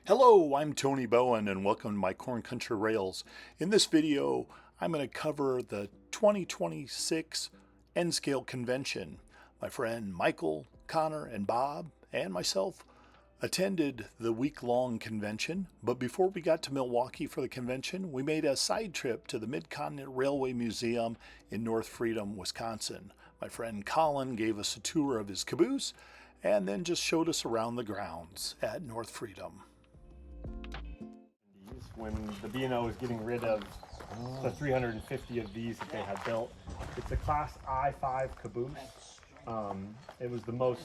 Hello, I'm Tony Bowen and welcome to my Corn Country Rails. In this video, I'm going to cover the 2026 N-Scale Convention. My friend Michael, Connor, and Bob, and myself attended the week-long convention, but before we got to Milwaukee for the convention, we made a side trip to the Mid-Continent Railway Museum in North Freedom, Wisconsin. My friend Colin gave us a tour of his caboose and then just showed us around the grounds at North Freedom. When the B&O was getting rid of the 350 of these that they had built. It's a Class I-5 caboose. It was the most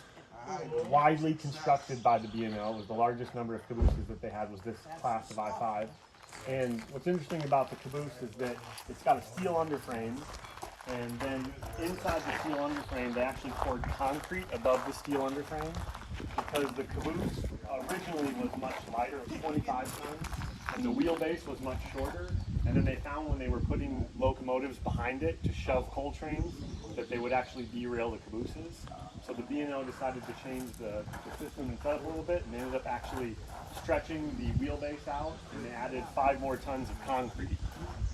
widely constructed by the B&O. It was the largest number of cabooses that they had was this class of I-5. And what's interesting about the caboose is that it's got a steel underframe, and then inside the steel underframe they actually poured concrete above the steel underframe because the caboose originally was much lighter, it was 25 tons. And the wheelbase was much shorter, and then they found when they were putting locomotives behind it to shove coal trains that they would actually derail the cabooses. So the B&O decided to change the system and setup a little bit, and they ended up actually stretching the wheelbase out, and they added 5 more tons of concrete.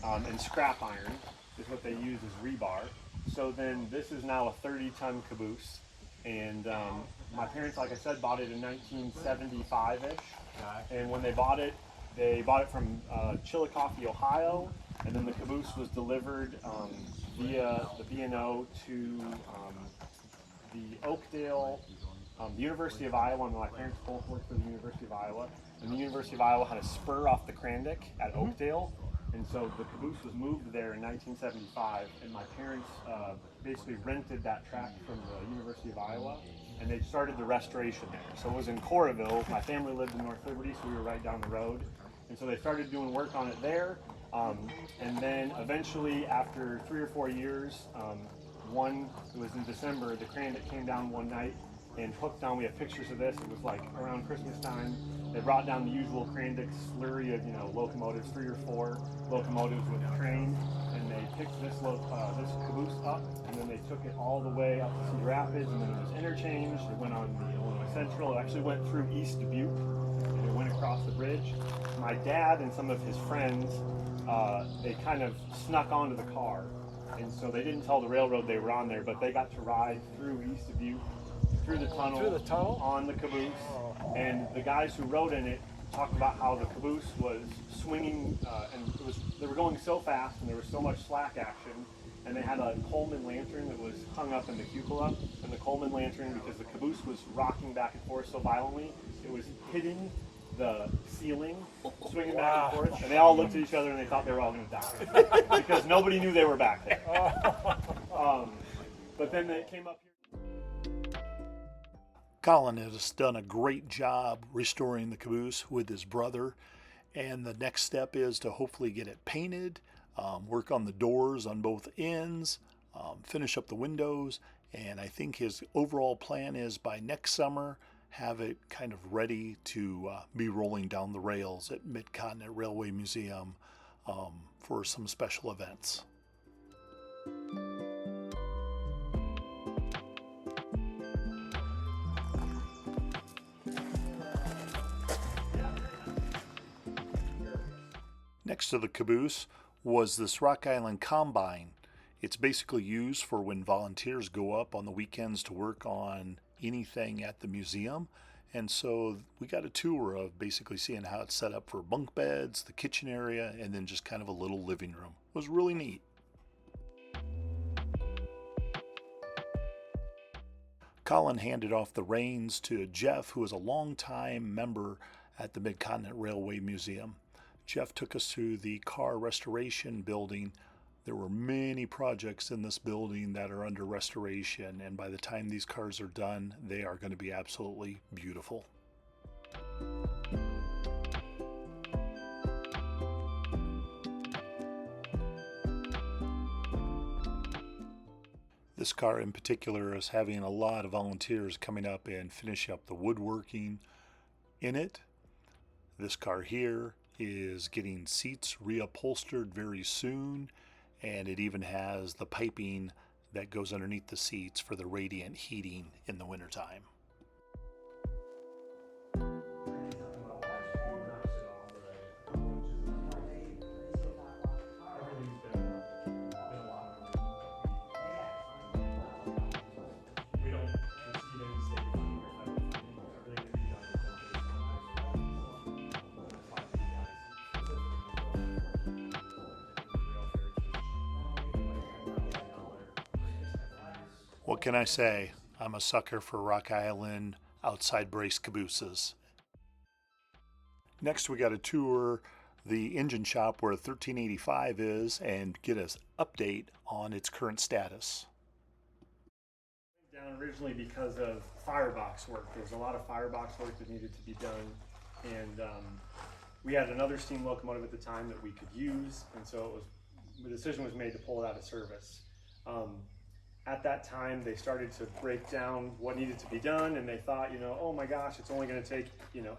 And scrap iron is what they use as rebar. So then this is now a 30-ton caboose, and my parents, like I said, bought it in 1975-ish, and when they bought it from Chillicothe, Ohio, and then the caboose was delivered via the B&O to the Oakdale, the University of Iowa, and my parents both worked for the University of Iowa, and the University of Iowa had a spur off the Krandic at Oakdale, and so the caboose was moved there in 1975, and my parents basically rented that track from the University of Iowa, and they started the restoration there. So it was in Coralville. My family lived in North Liberty, so we were right down the road. And so they started doing work on it there, and then eventually, after 3 or 4 years, it was in December, the Krandic came down one night and hooked on. We have pictures of this. It was like around Christmas time. They brought down the usual Krandic slurry of locomotives, 3 or 4 locomotives with a train, and they picked this caboose up, and then they took it all the way up to Cedar Rapids, and then it was interchanged. It went on the Illinois Central. It actually went through East Dubuque, and it went across the bridge. My dad and some of his friends, they kind of snuck onto the car, and so they didn't tell the railroad they were on there, but they got to ride through East Dubuque, through the tunnel on the caboose, and the guys who rode in it talked about how the caboose was swinging, and they were going so fast, and there was so much slack action, and they had a Coleman lantern that was hung up in the cupola, and the Coleman lantern, because the caboose was rocking back and forth so violently, it was hitting the ceiling, swinging back and forth, and they all looked at each other and they thought they were all going to die because nobody knew they were back there. But then they came up here. Colin has done a great job restoring the caboose with his brother, and the next step is to hopefully get it painted, work on the doors on both ends, finish up the windows, and I think his overall plan is by next summer have it kind of ready to be rolling down the rails at Mid-Continent Railway Museum for some special events. Next to the caboose was this Rock Island Combine. It's basically used for when volunteers go up on the weekends to work on anything at the museum, and so we got a tour of basically seeing how it's set up for bunk beds, the kitchen area, and then just kind of a little living room. It was really neat. Colin handed off the reins to Jeff, who is a longtime member at the Mid-Continent Railway Museum. Jeff took us to the car restoration building. There were many projects in this building that are under restoration, and by the time these cars are done, they are going to be absolutely beautiful. This car in particular is having a lot of volunteers coming up and finishing up the woodworking in it. This car here is getting seats reupholstered very soon, and it even has the piping that goes underneath the seats for the radiant heating in the wintertime. What can I say? I'm a sucker for Rock Island outside brace cabooses. Next, we got to tour the engine shop where 1385 is and get an update on its current status. Down originally because of firebox work. There was a lot of firebox work that needed to be done, and we had another steam locomotive at the time that we could use, and so the decision was made to pull it out of service. At that time, they started to break down what needed to be done, and they thought, oh my gosh, it's only going to take,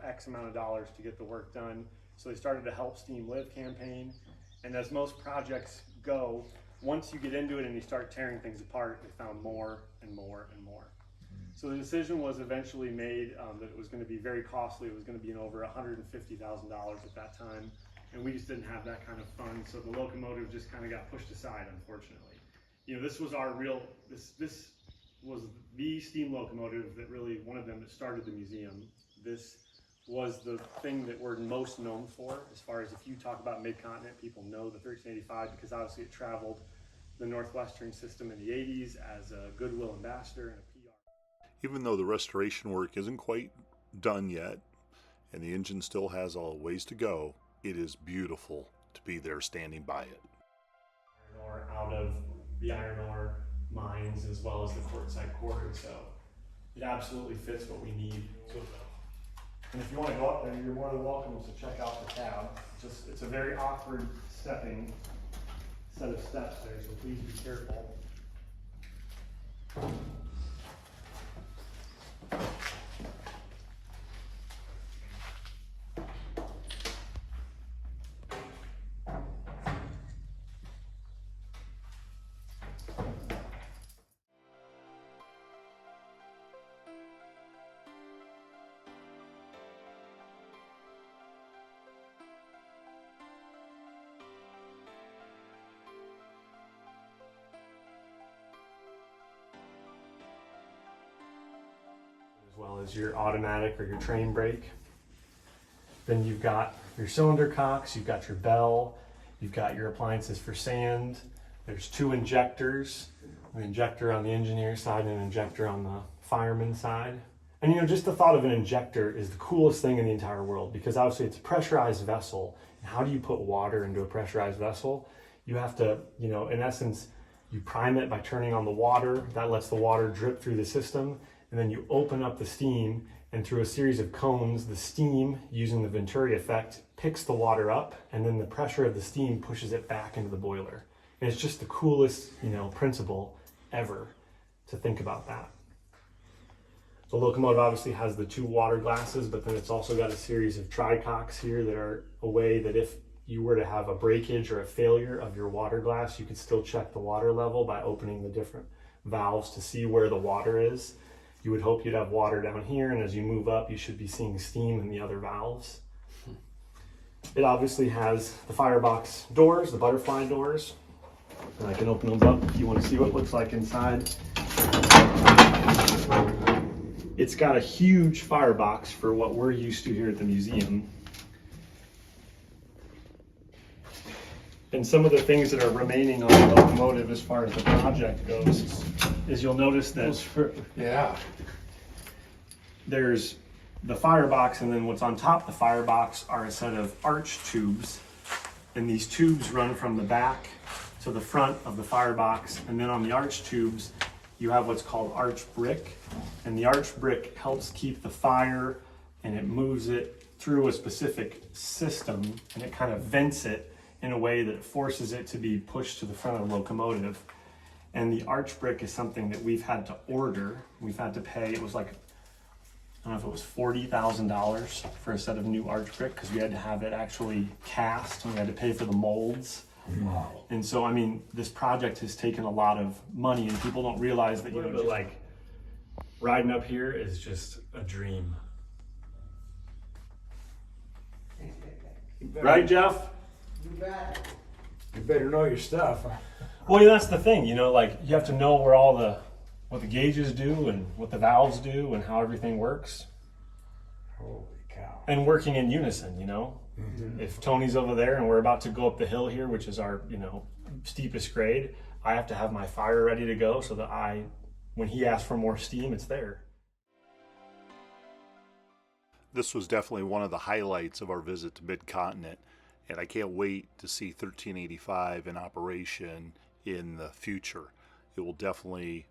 X amount of dollars to get the work done. So they started a Help Steam Live campaign, and as most projects go, once you get into it and you start tearing things apart, they found more and more and more. So the decision was eventually made that it was going to be very costly. It was going to be over $150,000 at that time, and we just didn't have that kind of fund. So the locomotive just kind of got pushed aside, unfortunately. This was our real. This was the steam locomotive that really, one of them that started the museum. This was the thing that we're most known for, as far as if you talk about mid-continent, people know the 1385 because obviously it traveled the Northwestern system in the 80s as a Goodwill ambassador and a PR. Even though the restoration work isn't quite done yet and the engine still has a ways to go, it is beautiful to be there standing by it. Iron ore out of the iron ore mines as well as the quartzite quarry, so it absolutely fits what we need. And if you want to go up there, you're more than welcome to check out the cab. It's a very awkward stepping set of steps there, so please be careful. As well as your automatic or your train brake. Then you've got your cylinder cocks, you've got your bell, you've got your appliances for sand. There's two injectors, an injector on the engineer side and an injector on the fireman side. And just the thought of an injector is the coolest thing in the entire world, because obviously it's a pressurized vessel. And how do you put water into a pressurized vessel? You have to, in essence, you prime it by turning on the water. That lets the water drip through the system. And then you open up the steam, and through a series of cones, the steam, using the Venturi effect, picks the water up, and then the pressure of the steam pushes it back into the boiler. And it's just the coolest, principle ever to think about that. The locomotive obviously has the two water glasses, but then it's also got a series of tricocks here that are a way that if you were to have a breakage or a failure of your water glass, you could still check the water level by opening the different valves to see where the water is. You would hope you'd have water down here, and as you move up, you should be seeing steam in the other valves. It obviously has the firebox doors, the butterfly doors. And I can open them up if you want to see what it looks like inside. It's got a huge firebox for what we're used to here at the museum. And some of the things that are remaining on the locomotive as far as the project goes is you'll notice that there's the firebox, and then what's on top of the firebox are a set of arch tubes. And these tubes run from the back to the front of the firebox, and then on the arch tubes you have what's called arch brick, and the arch brick helps keep the fire, and it moves it through a specific system, and it kind of vents it in a way that forces it to be pushed to the front of the locomotive. And the arch brick is something that we've had to order. We've had to pay, it was like, I don't know if it was $40,000 for a set of new arch brick, because we had to have it actually cast, and we had to pay for the molds. Wow. And so, this project has taken a lot of money, and people don't realize that, like riding up here is just a dream. Right, Jeff? You bet. You better know your stuff. Well, that's the thing, you have to know where what the gauges do and what the valves do and how everything works. Holy cow. And working in unison, Mm-hmm. If Tony's over there and we're about to go up the hill here, which is our, steepest grade, I have to have my fire ready to go so that I when he asks for more steam, it's there. This was definitely one of the highlights of our visit to Mid-Continent, and I can't wait to see 1385 in operation in the future. It will definitely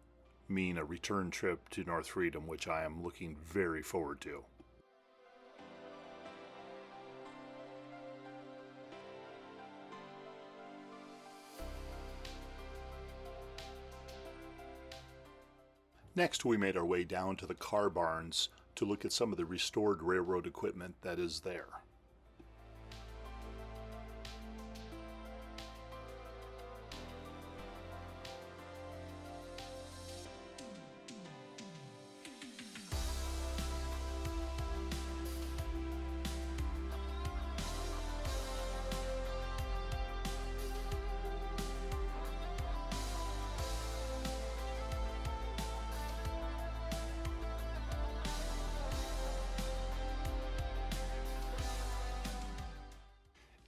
mean a return trip to North Freedom, which I am looking very forward to. Next, we made our way down to the car barns to look at some of the restored railroad equipment that is there.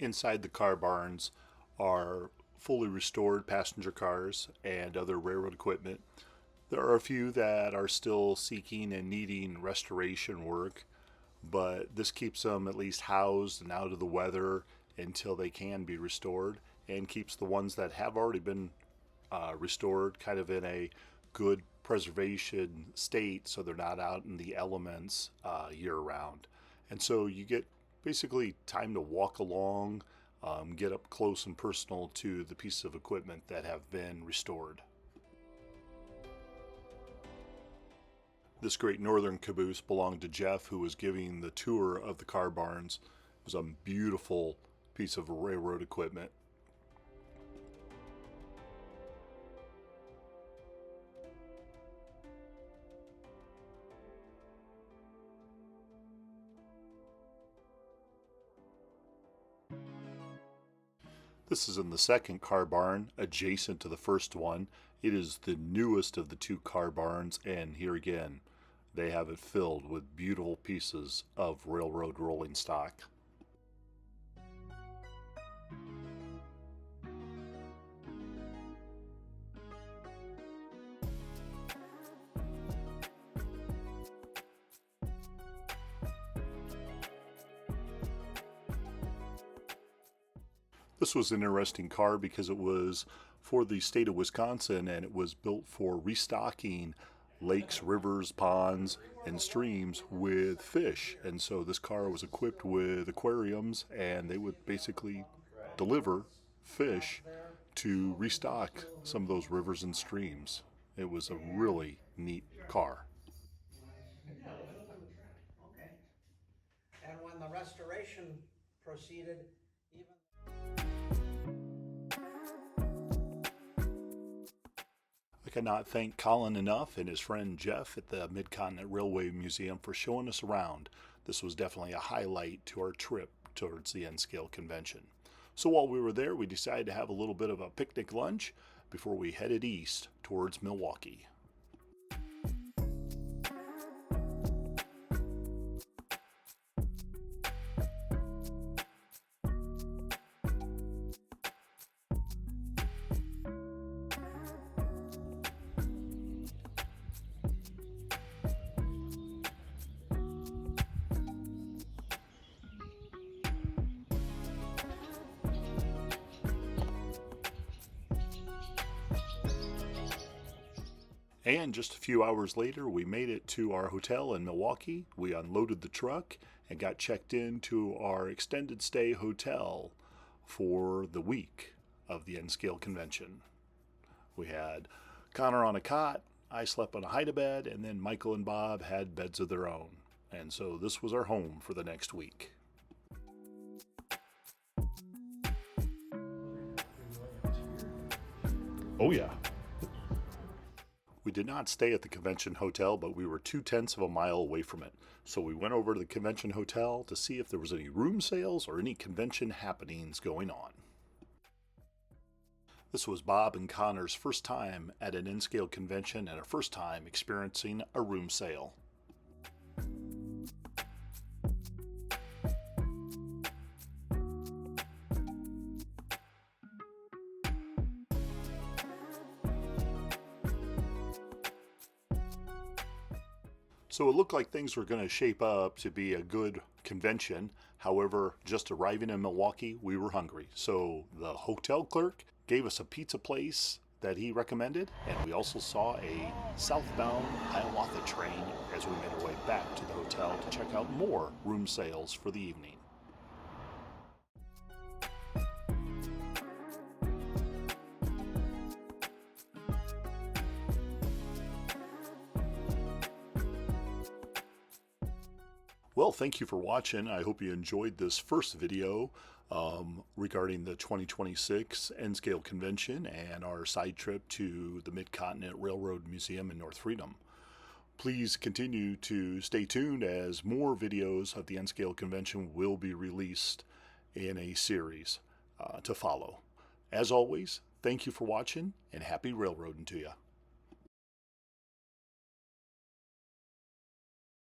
Inside the car barns are fully restored passenger cars and other railroad equipment. There are a few that are still seeking and needing restoration work, but this keeps them at least housed and out of the weather until they can be restored, and keeps the ones that have already been restored kind of in a good preservation state, so they're not out in the elements year round. And so you get basically time to walk along, get up close and personal to the pieces of equipment that have been restored. This Great Northern caboose belonged to Jeff, who was giving the tour of the car barns. It was a beautiful piece of railroad equipment. This is in the second car barn, adjacent to the first one. It is the newest of the two car barns, and here again, they have it filled with beautiful pieces of railroad rolling stock. This was an interesting car because it was for the state of Wisconsin, and it was built for restocking lakes, rivers, ponds, and streams with fish. And so this car was equipped with aquariums, and they would basically deliver fish to restock some of those rivers and streams. It was a really neat car. Okay. And when the restoration proceeded, even I cannot thank Colin enough and his friend Jeff at the Mid-Continent Railway Museum for showing us around. This was definitely a highlight to our trip towards the N-Scale Convention. So while we were there, we decided to have a little bit of a picnic lunch before we headed east towards Milwaukee. And just a few hours later, we made it to our hotel in Milwaukee. We unloaded the truck and got checked into our extended stay hotel for the week of the N-Scale Convention. We had Connor on a cot, I slept on a hide-a-bed, and then Michael and Bob had beds of their own. And so this was our home for the next week. Oh yeah. We did not stay at the convention hotel, but we were 0.2 of a mile away from it. So we went over to the convention hotel to see if there was any room sales or any convention happenings going on. This was Bob and Connor's first time at an N-Scale convention and a first time experiencing a room sale. So it looked like things were going to shape up to be a good convention. However, just arriving in Milwaukee, we were hungry. So the hotel clerk gave us a pizza place that he recommended, and we also saw a southbound Hiawatha train as we made our way back to the hotel to check out more room sales for the evening. Well, thank you for watching. I hope you enjoyed this first video regarding the 2026 N-Scale Convention and our side trip to the Mid-Continent Railroad Museum in North Freedom. Please continue to stay tuned as more videos of the N-Scale Convention will be released in a series to follow. As always, thank you for watching and happy railroading to you.